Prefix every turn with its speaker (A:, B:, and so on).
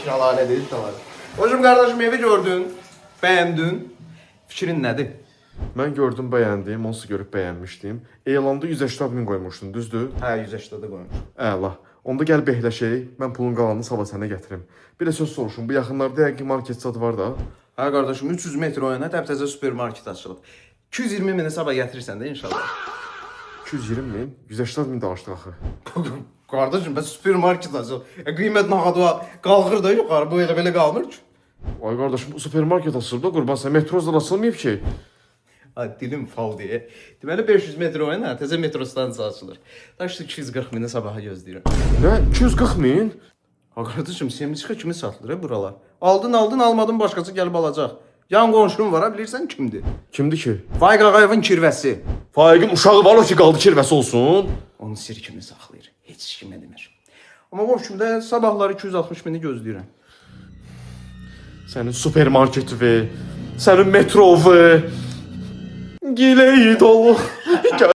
A: Şalale değil şalale. Hocam kardeşim evi gördün, beğendin. Fikrin nedir?
B: Mən gördüm, bəyəndim, onsuz görüb bəyənmişdim. Elanda 180 min qoymuşdun, düzdür?
A: Hə, 180'da qoymuş.
B: Əla. Onda gəl behləşək, mən pulun qalanını sabah sənə gətirim. Bir də söz soruşum, bu yaxınlarda həqiqi market zad var da?
A: Hə qardaşım 300 metr o yana təptəzə supermarket açılıb. 220 mini sabah gətirirsən də inşallah.
B: 220 min, 180 min danışdıq axı.
A: Kardeşim ben supermarket açılıb. Qiymət naxadı qalxır da yuxarı, bu elə belə qalmır ki.
B: Ay qardaşım, bu supermarket açılıb da qurban, sən metrozdan açılmayıb ki.
A: Ay dilim fal diye. Deməli 500 metr o yana təzə metro stansiyası açılır. Daşdı 240 mini sabaha gözləyirəm.
B: Nə? 240 min?
A: Ha kardeşim semizçiyə kimi satılır buralar. Aldın almadın başqası gəlib alacaq. Yan qonşum var ha bilirsən kimdir?
B: Kimdir ki?
A: Faiq Ağayevin kirvəsi.
B: Faiqin uşağı var o ki, qaldı kirvəsi olsun.
A: Onu sir kimi saxlayır. Heç kimə demir. Amma bu kimdə sabahları 260 mini gözləyirəm.
B: Sənin supermarketi, sənin metrovu, gileyi dolu.